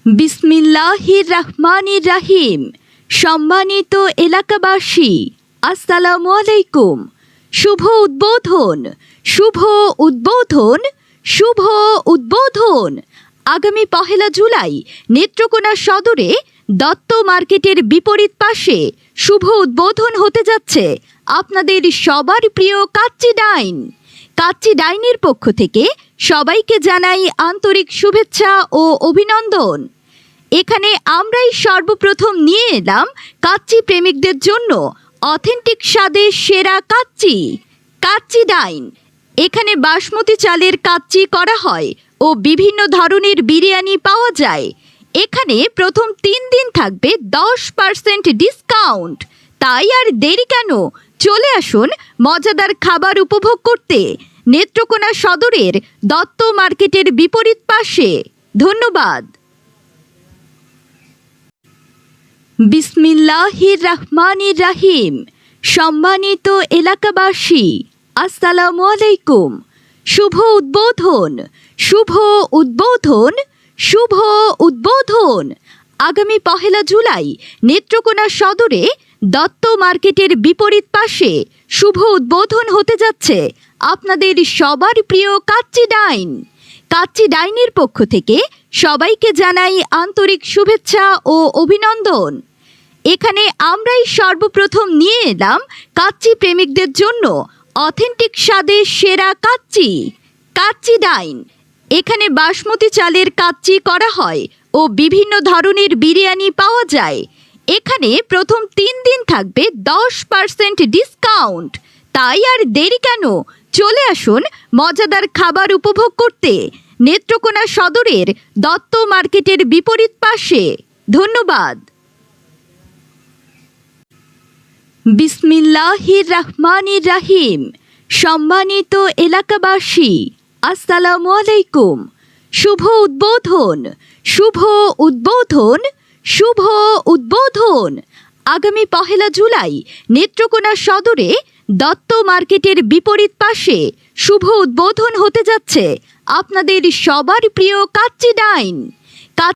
বিসমিল্লাহির রহমানির রহিম। সম্মানিত এলাকাবাসী, আসসালামু আলাইকুম। শুভ উদ্বোধন, শুভ উদ্বোধন, শুভ উদ্বোধন। আগামী 1 জুলাই নেত্রকোনা সদরে দত্ত মার্কেটের বিপরীত পাশে শুভ উদ্বোধন হতে যাচ্ছে আপনাদের সবার প্রিয় কাচ্চি ডাইন। কাচ্চি ডাইনের পক্ষ থেকে সবাইকে জানাই আন্তরিক শুভেচ্ছা ও অভিনন্দন। এখানে আমরাই সর্বপ্রথম নিয়ে এলাম কাচ্চি প্রেমিকদের জন্য অথেন্টিক স্বাদের সেরা কাচ্চি, কাচ্চি ডাইন। এখানে বাসমতি চালের কাচ্চি করা হয় ও বিভিন্ন ধরনের বিরিয়ানি পাওয়া যায়। এখানে প্রথম 3 দিন থাকবে 10% ডিসকাউন্ট। তাই আর দেরি কেন, চলে আসুন মজাদার খাবার উপভোগ করতে নেত্রকোনা সদরের দত্ত মার্কেটের বিপরীত পাশে। ধন্যবাদ। বিসমিল্লাহির রহমানির রহিম। সম্মানিত এলাকাবাসী, আসসালামু আলাইকুম। শুভ উদ্বোধন, শুভ উদ্বোধন, শুভ উদ্বোধন। আগামী 1 জুলাই নেত্রকোনা সদরে দত্ত মার্কেটের বিপরীত পাশে শুভ উদ্বোধন হতে যাচ্ছে আপনাদের সবার প্রিয় কাচ্চি ডাইন। কাচ্চি ডাইনের পক্ষ থেকে সবাইকে জানাই আন্তরিক শুভেচ্ছা ও অভিনন্দন। এখানে আমরাই সর্বপ্রথম নিয়ে এলাম কাচ্চি প্রেমিকদের জন্য অথেন্টিক স্বাদের সেরা কাচ্চি, কাচ্চি ডাইন। এখানে বাসমতি চালের কাচ্চি করা হয় ও বিভিন্ন ধরনের বিরিয়ানি পাওয়া যায়। এখানে প্রথম 3 দিন থাকবে 10% ডিসকাউন্ট। তাই আর দেরি কেন, চলে আসুন মজাদার খাবার উপভোগ করতে নেত্রকোনা সদরের দত্ত মার্কেটের বিপরীত পাশে। ধন্যবাদ। বিসমিল্লাহির রহমানির রহিম। সম্মানিত এলাকাবাসী, আসসালামু আলাইকুম। শুভ উদ্বোধন, শুভ উদ্বোধন, শুভ উদ্বোধন। আগামী 1 জুলাই নেত্রকোনা সদরে দত্ত মার্কেটের বিপরীত পাশে শুভ উদ্বোধন হতে যাচ্ছে আপনাদের সবার প্রিয় কাচ্চি ডাইন।